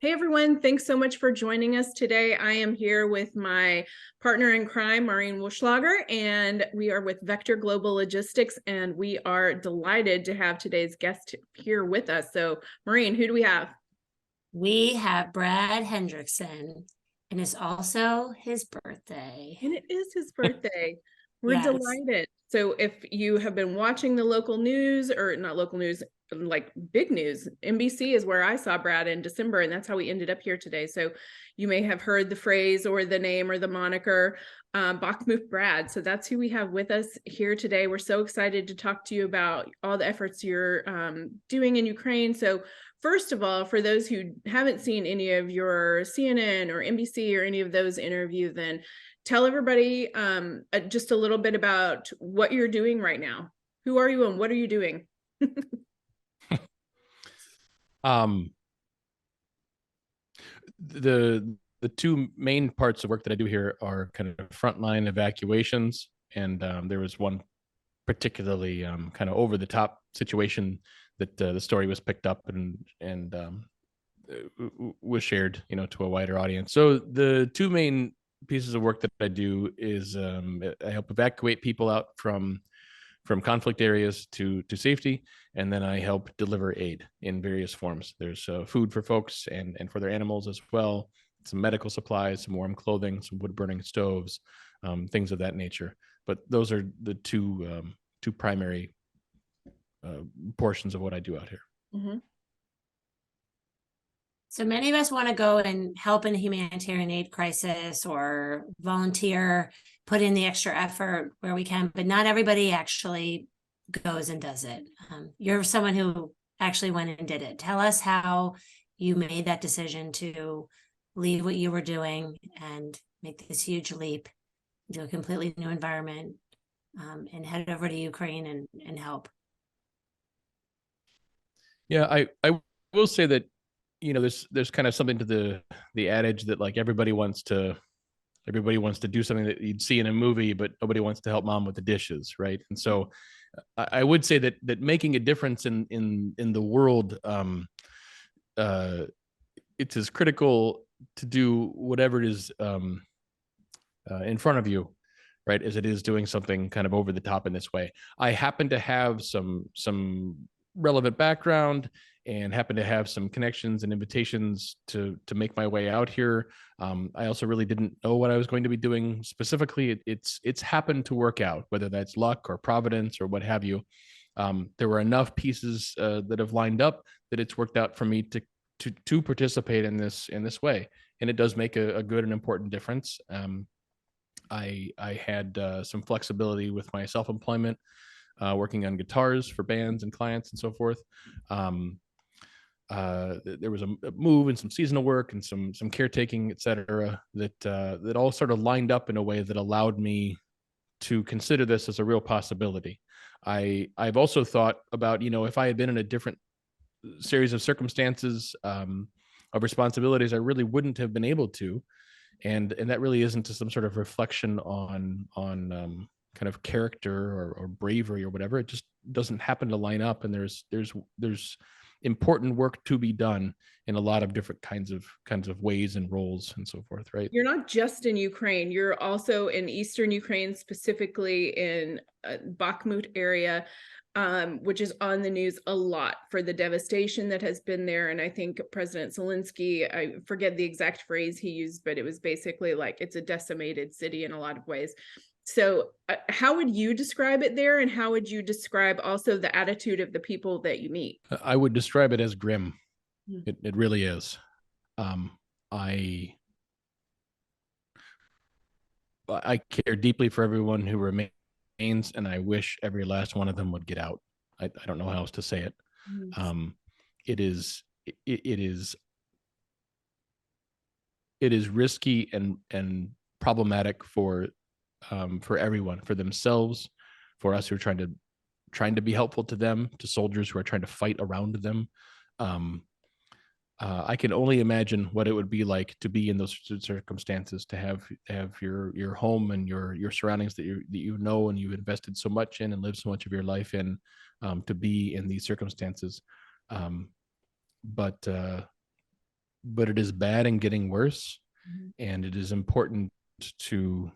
Hey everyone, thanks so much for joining us today. I am here with my partner in crime, Maureen Wuschlager, and we are with Vector Global Logistics, and we are delighted to have today's guest here with us. So, Maureen, who do we have? We have Brad Hendrickson, and it's also his birthday. And it is his birthday. We're Yes. delighted. So if you have been watching the local news, or not local news, like big news, NBC is where I saw Brad in December, and that's how we ended up here today. So you may have heard the phrase or the name or the moniker Bakhmut Brad. So that's who we have with us here today. We're so excited to talk to you about all the efforts you're doing in Ukraine. So first of all, for those who haven't seen any of your CNN or NBC or any of those interviews, then tell everybody just a little bit about what you're doing right now. Who are you and what are you doing? um the two main parts of work that I do here are kind of frontline evacuations, and there was one particularly kind of over the top situation that the story was picked up and was shared, to a wider audience. So the two main pieces of work that I do is I help evacuate people out from conflict areas to safety, and then I help deliver aid in various forms. There's food for folks and for their animals as well, some medical supplies, some warm clothing, some wood burning stoves, things of that nature. But those are the two primary portions of what I do out here. Mm-hmm. So many of us want to go and help in a humanitarian aid crisis or volunteer, put in the extra effort where we can, but not everybody actually goes and does it. You're someone who actually went and did it. Tell us how you made that decision to leave what you were doing and make this huge leap into a completely new environment, and head over to Ukraine and help. Yeah, I will say that, there's kind of something to the adage that, like, everybody wants to do something that you'd see in a movie, but nobody wants to help mom with the dishes, right? And so I would say that making a difference in the world, it's as critical to do whatever it is in front of you, right, as it is doing something kind of over the top in this way. I happen to have some relevant background and happen to have some connections and invitations to make my way out here. I also really didn't know what I was going to be doing specifically. It's happened to work out, whether that's luck or providence or what have you. There were enough pieces that have lined up that it's worked out for me to participate in this way, and it does make a good and important difference. I had some flexibility with my self-employment, working on guitars for bands and clients and so forth. There was a move and some seasonal work and some caretaking, etc., that all sort of lined up in a way that allowed me to consider this as a real possibility. I've also thought about, if I had been in a different series of circumstances, of responsibilities, I really wouldn't have been able to. And that really isn't some sort of reflection on kind of character or bravery or whatever. It just doesn't happen to line up, and there's important work to be done in a lot of different kinds of ways and roles and so forth, right? You're not just in Ukraine, you're also in Eastern Ukraine, specifically in Bakhmut area, which is on the news a lot for the devastation that has been there. And I think President Zelensky, I forget the exact phrase he used, but it was basically like it's a decimated city in a lot of ways. So how would you describe it there? And how would you describe also the attitude of the people that you meet? I would describe it as grim. Hmm. It really is. I care deeply for everyone who remains, and I wish every last one of them would get out. I don't know how else to say it. It is risky and problematic for everyone, for themselves, for us who are trying to be helpful to them, to soldiers who are trying to fight around them. I can only imagine what it would be like to be in those circumstances, to have your home and your surroundings that you know and you've invested so much in and lived so much of your life in, to be in these circumstances. But but it is bad and getting worse. Mhm. And it is important to,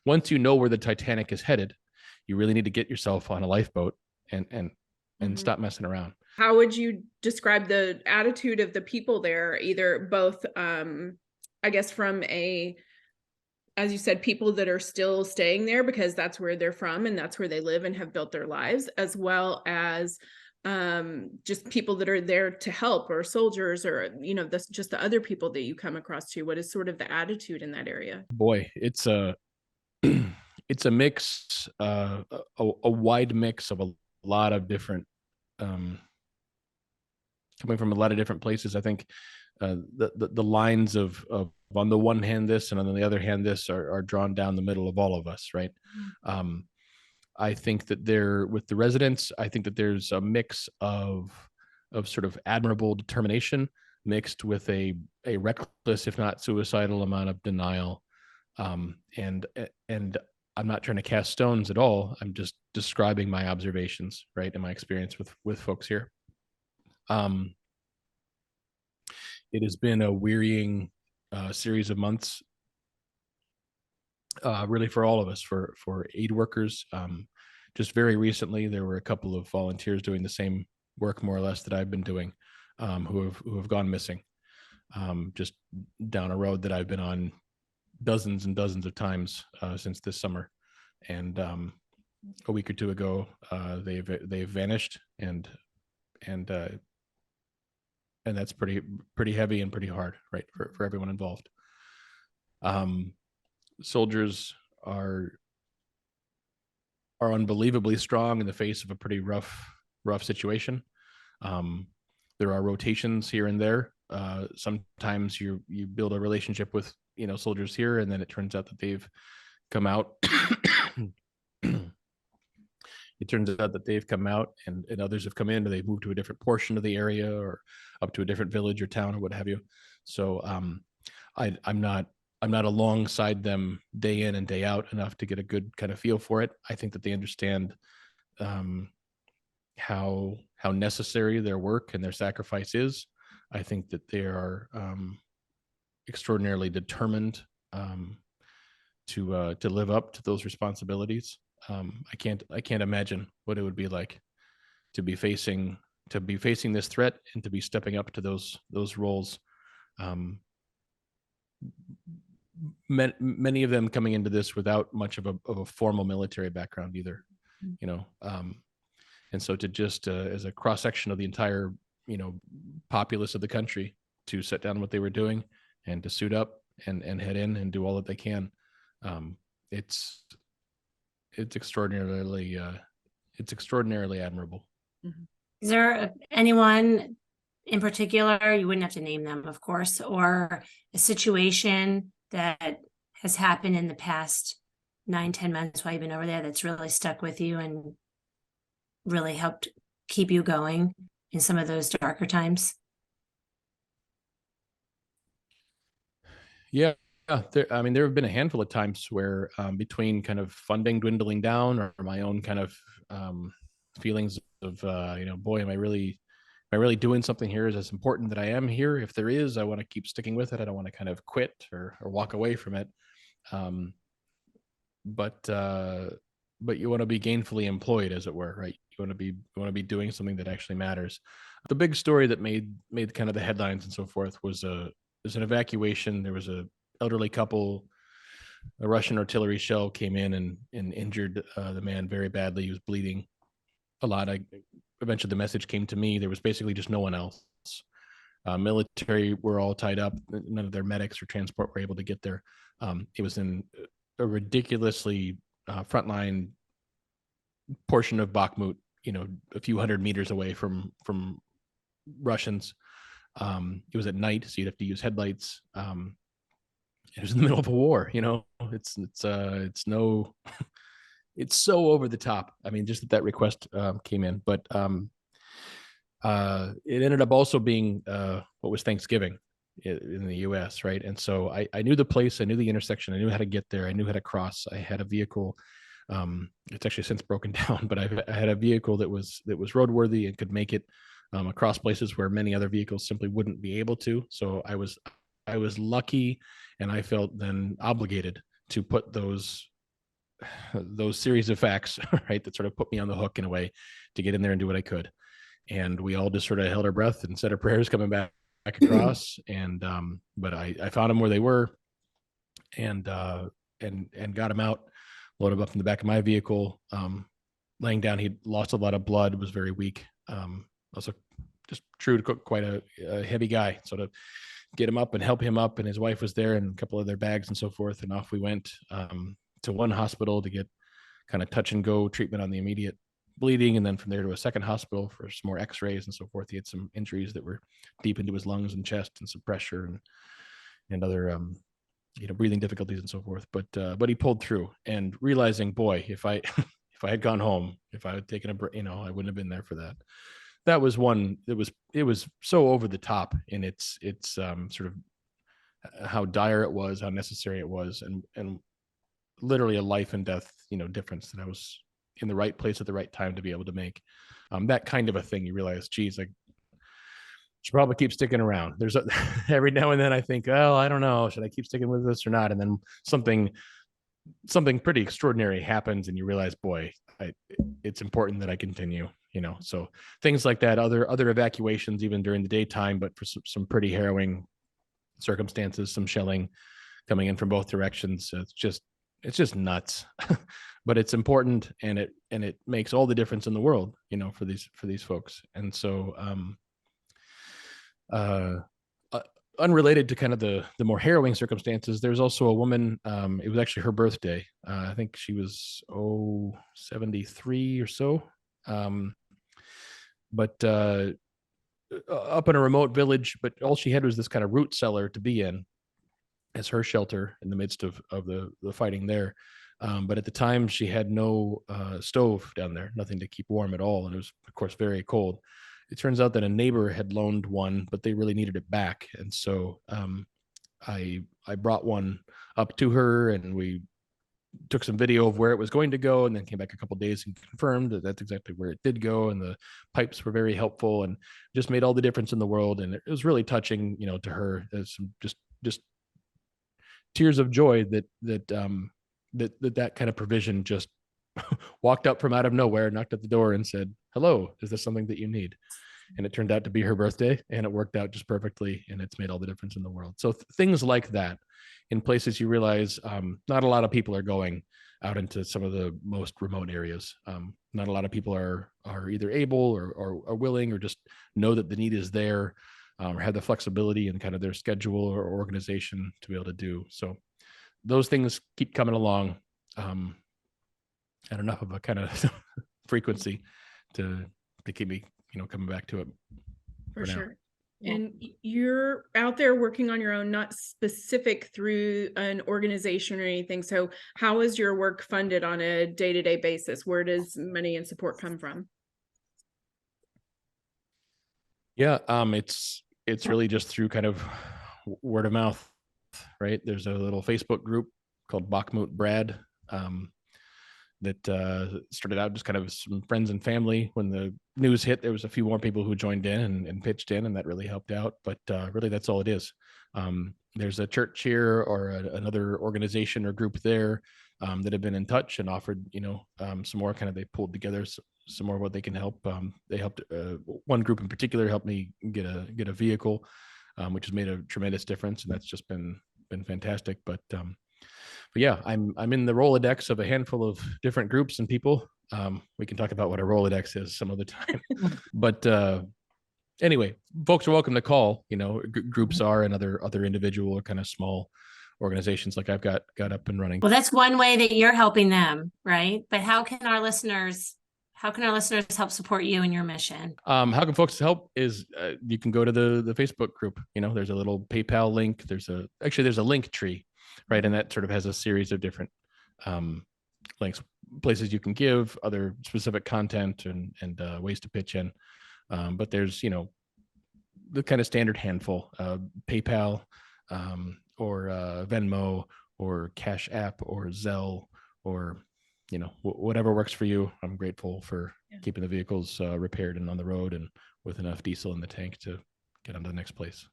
once you know where the Titanic is headed, you really need to get yourself on a lifeboat and Mhm. stop messing around. How would you describe the attitude of the people there, either both, I guess from a, as you said, people that are still staying there because that's where they're from and that's where they live and have built their lives, as well as just people that are there to help, or soldiers, or just the other people that you come across too? What is sort of the attitude in that area? Boy, it's a it's a mix, a wide mix of a lot of different, coming from a lot of different places. I think the lines of on the one hand this and on the other hand this are drawn down the middle of all of us, right? Um, I think that there, with the residents, I think that there's a mix of sort of admirable determination mixed with a reckless, if not suicidal, amount of denial. And I'm not trying to cast stones at all. I'm just describing my observations, right, and my experience with folks here. It has been a wearying series of months, really, for all of us, for aid workers. Just very recently, there were a couple of volunteers doing the same work, more or less, that I've been doing, who have gone missing, just down a road that I've been on dozens and dozens of times since this summer. And a week or two ago, they've vanished, and that's pretty heavy and pretty hard, right, for everyone involved. Soldiers are unbelievably strong in the face of a pretty rough situation. There are rotations here and there. Sometimes you build a relationship with soldiers here, and then it turns out that they've come out. It turns out that they've come out, and others have come in, and they've moved to a different portion of the area, or up to a different village or town or what have you. So I'm not alongside them day in and day out enough to get a good kind of feel for it. I think that they understand how necessary their work and their sacrifice is. I think that they are extraordinarily determined to live up to those responsibilities. I can't imagine what it would be like to be facing this threat and to be stepping up to those roles. Many of them coming into this without much of a formal military background either, and so to just as a cross section of the entire populace of the country, to set down what they were doing and to suit up and head in and do all that they can. It's extraordinarily admirable. Is there anyone in particular, you wouldn't have to name them, of course, or a situation that has happened in the past 9-10 months while you've been over there that's really stuck with you and really helped keep you going in some of those darker times? Yeah. There have been a handful of times where between kind of funding dwindling down, or my own kind of feelings of boy, am I really doing something here? Is this important that I am here? If there is, I want to keep sticking with it. I don't want to kind of quit or walk away from it. But you want to be gainfully employed, as it were, right? You want to be doing something that actually matters. The big story that made kind of the headlines and so forth was an evacuation. There was a elderly couple. A Russian artillery shell came in and injured the man very badly. He was bleeding a lot. Eventually the message came to me. There was basically just no one else. Military were all tied up. None of their medics or transport were able to get there. It was in a ridiculously frontline portion of Bakhmut, a few hundred meters away from Russians. It was at night, so you'd have to use headlights. It was in the middle of a war. It's so over the top. I mean, just that request came in, but it ended up also being what was Thanksgiving in the U.S., right? And so I knew the place, I knew the intersection, I knew how to get there, I knew how to cross. I had a vehicle. It's actually since broken down, but I had a vehicle that was roadworthy and could make it. across places where many other vehicles simply wouldn't be able to. So I was lucky, and I felt then obligated to put those series of facts, right, that sort of put me on the hook in a way to get in there and do what I could. And we all just sort of held our breath and said our prayers coming back across. And but I found them where they were, and got him out, loaded him up in the back of my vehicle. Laying down, he'd lost a lot of blood, was very weak. Also just true to quite a heavy guy. So to get him up and help him up, and his wife was there, and a couple of their bags and so forth. And off we went to one hospital to get kind of touch and go treatment on the immediate bleeding. And then from there to a second hospital for some more x-rays and so forth. He had some injuries that were deep into his lungs and chest, and some pressure and other, breathing difficulties and so forth. But he pulled through, and realizing, boy, if I had gone home, if I had taken a break, I wouldn't have been there for that. That was one that it was so over the top in its sort of how dire it was, how necessary it was, and literally a life and death, difference that I was in the right place at the right time to be able to make. That kind of a thing, you realize, geez, like, should probably keep sticking around. There's every now and then I think, oh, I don't know, should I keep sticking with this or not? And then something pretty extraordinary happens, and you realize, boy, it's important that I continue. So things like that, other evacuations, even during the daytime, but for some pretty harrowing circumstances, some shelling coming in from both directions. It's just nuts, but it's important, and it makes all the difference in the world, for these folks. And so, unrelated to kind of the more harrowing circumstances, there's also a woman, it was actually her birthday. I think she was 73 or so. But up in a remote village, but all she had was this kind of root cellar to be in as her shelter in the midst of the fighting there. But at the time, she had no stove down there, nothing to keep warm at all. And it was, of course, very cold. It turns out that a neighbor had loaned one, but they really needed it back. And so I brought one up to her, and we took some video of where it was going to go, and then came back a couple of days and confirmed that that's exactly where it did go. And the pipes were very helpful, and just made all the difference in the world. And it was really touching, to her. There's some just tears of joy that kind of provision just walked up from out of nowhere, knocked at the door, and said, "Hello, is this something that you need?" And it turned out to be her birthday, and it worked out just perfectly, and it's made all the difference in the world. So things like that, in places you realize not a lot of people are going out into some of the most remote areas. Not a lot of people are either able or willing, or just know that the need is there, or have the flexibility in kind of their schedule or organization to be able to do. So those things keep coming along at enough of a kind of frequency to keep me, coming back to it. For sure. And you're out there working on your own, not specific through an organization or anything. So how is your work funded on a day-to-day basis? Where does money and support come from? Yeah, it's really just through kind of word of mouth, right? There's a little Facebook group called Bakhmut Brad that started out just kind of some friends and family. When the news hit, there was a few more people who joined in and pitched in, and that really helped out. But really, that's all it is. There's a church here or another organization or group there that have been in touch and offered, some more kind of, they pulled together some more what they can help. They helped, one group in particular helped me get a vehicle, which has made a tremendous difference. And that's just been fantastic. But yeah, I'm in the Rolodex of a handful of different groups and people. We can talk about what a Rolodex is some other time. But anyway, folks are welcome to call. Groups are, and other individual or kind of small organizations like I've got up and running. Well, that's one way that you're helping them, right? But how can our listeners help support you in your mission? How can folks help is you can go to the Facebook group. There's a little PayPal link. There's a link tree, right? And that sort of has a series of different links, places you can give, other specific content and ways to pitch in. But there's, the kind of standard handful, PayPal or Venmo or Cash App or Zelle or, whatever works for you. I'm grateful for keeping the vehicles repaired and on the road and with enough diesel in the tank to get on to the next place.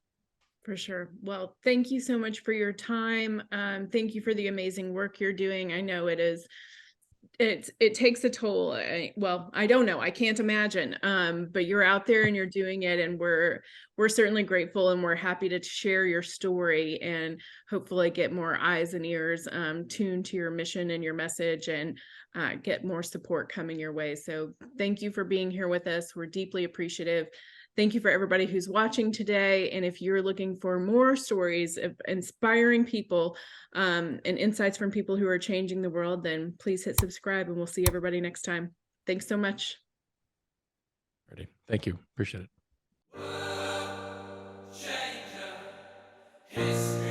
For sure. Well, thank you so much for your time. Thank you for the amazing work you're doing. I know it takes a toll. Well, I don't know. I can't imagine. But you're out there and you're doing it, and we're certainly grateful, and we're happy to share your story and hopefully get more eyes and ears tuned to your mission and your message, and get more support coming your way. So thank you for being here with us. We're deeply appreciative. Thank you for everybody who's watching today. And if you're looking for more stories of inspiring people and insights from people who are changing the world, then please hit subscribe, and we'll see everybody next time. Thanks so much. Ready. Thank you. Appreciate it. History.